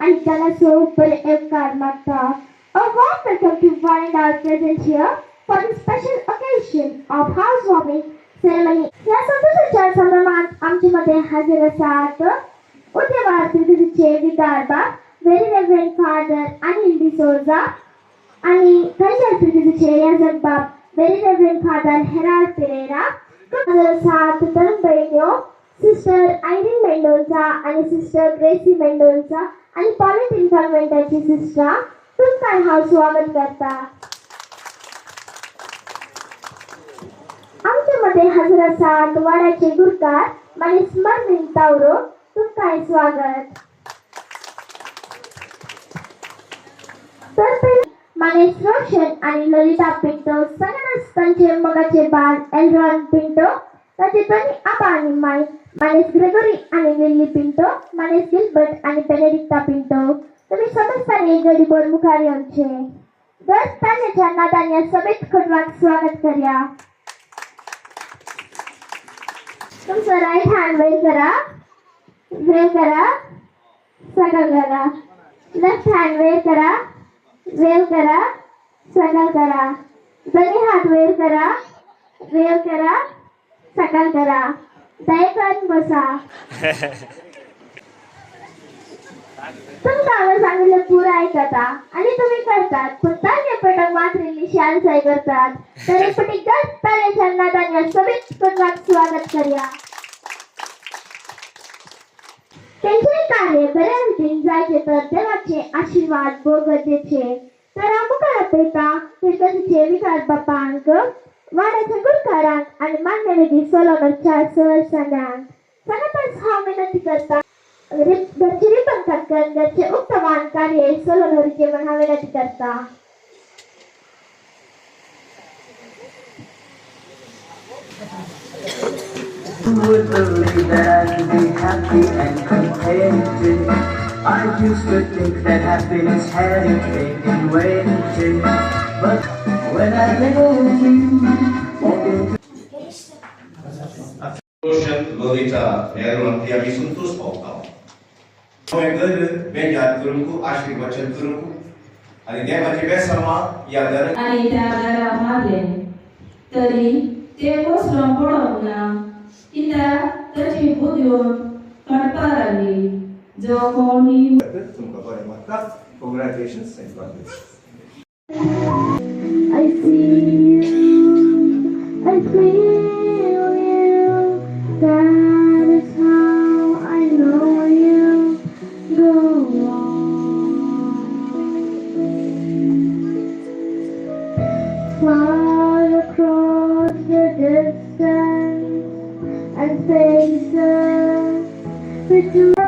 आणि त्याला स्वरूपपणे एक कार मागतात. A warm welcome to find our presence here for the special occasion of housewarming ceremony. या संतोषाच्या संभ्रमात आमच्यामध्ये हजर असतात उद्यवार त्रिगुरूचे विदारबा very reverend father Anil D'Souza आणि खंजर त्रिगुरूचे याजकबाब very reverend father Harold Pereira. हजर असतात तरुण बहिणीओ सिस्टर आयरिन मेंडोन्सा आणि सिस्टर ग्रेसी मेंडोन्सा आणि पॉलिटिन कॉन्व्हेंटची सिस्टर तुमकां हांव स्वागत करता. आमच्यामध्ये हजर आसात वाड्याचे गुरकार मनीस मर्विन तावरो. तुमकां स्वागत. तर पहिले मनीस रोशन आणि ललिता पिंटो सगळ्यांनाच तांचे मगाचे बाळ एलरॉन पिंटो ताचे दोन्ही आबा आणि माय मनीस ग्रेगोरी आणि लिली पिंटो मनीस गिल्बर्ट आणि बेनेडिक्टा पिंटो. तुम्ही समजतानी गडीभर मुखार येवचे. दर ताण्याच्या नादान या सभेत खटवाक स्वागत करूया. तुमचं राईट हँड वेव करा, वेव करा, सगळ करा. लेफ्ट हँड वेव करा, वेव करा, सगळ करा. दोन्ही हात वेव करा, वेव करा, सगळ करा. दयेकन बसा. तुमकां सांगितलं पुरा ऐकता आणि तुम्ही करतात पण ताजे पटक मात्रेली शानसाई करतात. तर एक पटी गट ताल्याच्या नादान या सभेत खटवाक स्वागत करूया. त्यांचे कार्य बऱ्या रीतीने जायचे तर देवाचे आशीर्वाद भोग गरजेचे. तर मुखार पळयता तिरकसीचे विकार बापांक वाड्याच्या गुरकारांक आणि मान्यवेदी सोलोनरच्या सहसंघांक सगळ्यांनाच हांव विनंती करता घरचे रिपन कटकन घरचे उक्तवान कार्य सोलोनरीचे म्हण हांव विनंती करता. Who would believe that I could be happy and contented? I used to think that happiness had its been invented. But when I met you, Roshan लोलीचा मेहरबानी आम्ही संतोष पावता. घर बेन याद करून खूप आशीर्वाद करून आणि देवाची बेसमा या दर आणि त्या घरा मारले तरी ते कोसळून पडून ना कित्याक ताची बुद्योन काडपार आली. जो कोणी तुमकां बरें मागता. Congratulations. Thank you. I see you, I feel you, that is how I know you go on. Far across the distance and spaces between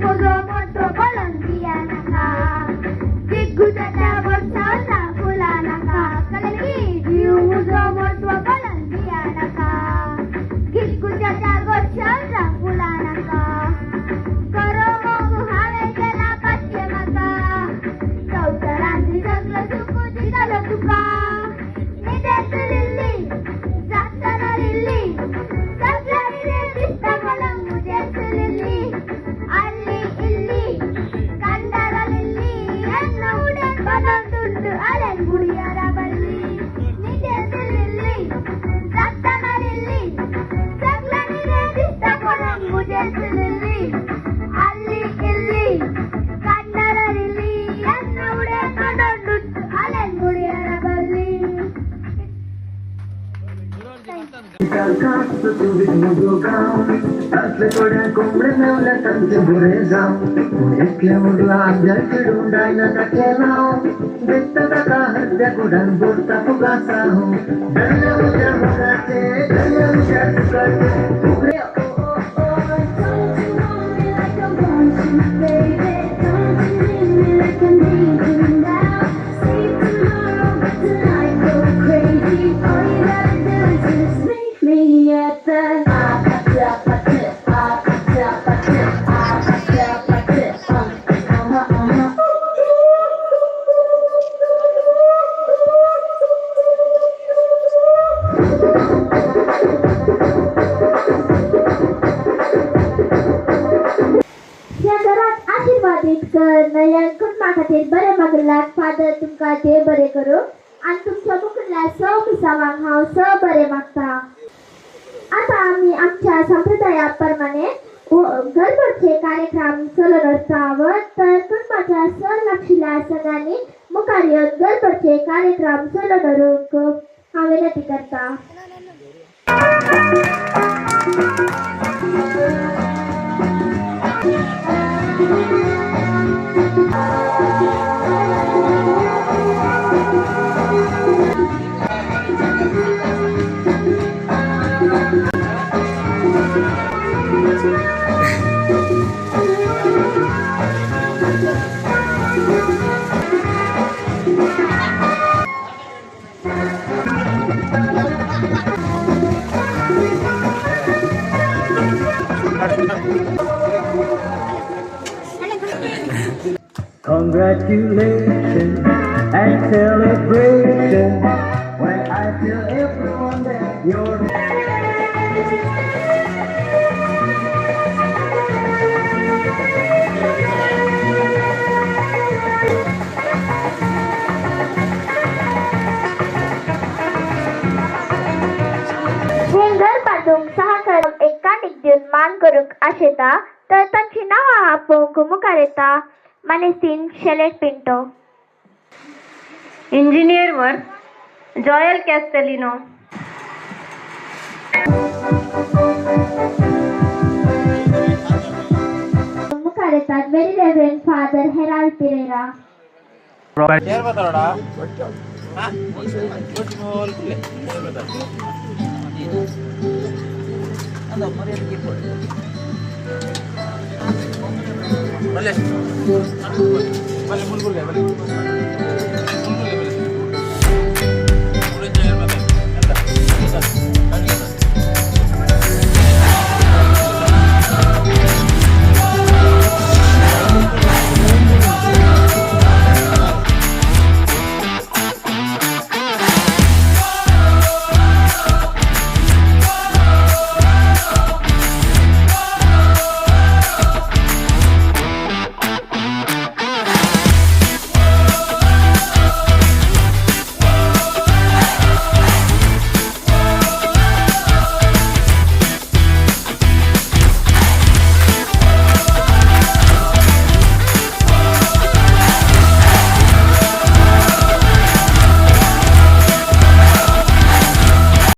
mudo moto Colombia naka Giguda borsa pula naka Kalagi Diu mudo moto Colombia naka Giguda borsa pula naka Karo mo hale jala patya maka Sautarandi sagla suku didala tuka Nidesulilli Zatanalilli Saglari dista kolam mudesulilli Alli illi Kandaralilli Ennudan padantundu alen guriyara balli Nidesulilli Zatanalilli Saglari dista kolam mudesulilli Alli illi Kandaralilli Ennudan padantundu alen guriyara balli काकाच तुझी मुगोगाव असले थोड्या कोंबड्या मेवल्या त्यांचे बुरे जाऊ एकल्या मुरला आमच्या चिडून डायनाचा केलाव देखता दादा हद्या गुडान बोलता फुगासा हो डरल्या मुद्या मुगाचे डरल्या मुद्या फुगाचे फुगरे Me at the या घरात आशीर्वादित कर नयन कुटुंबा खातीर बरे मागलात फादर तुमकां देव बरे करूं आनी तुमच्या मुखांतल्या सौ पिसावांक हांव स बरे मागता आता आम्ही आमच्या संप्रदाया प्रमाणे गरबडचे कार्यक्रम चालू आसात तर कुटुंबाच्या सण लागशिल्ल्या सगळ्यांनी मुखार येवन गरबडचे कार्यक्रम चालू दवरूंक हांव विनंती करता Congratulations and celebration when I tell everyone that you're घर बांधूंक सहकार एकाठीक दिवन मान करूंक आशेता तर तांची नांवां आपोवंक मुखार येता मानेसीन शेलेट पिंटो इंजिनियर वर्क जॉयल कॅस्टेलिनो मुखार येतात very reverend father Harold Pereira Vale,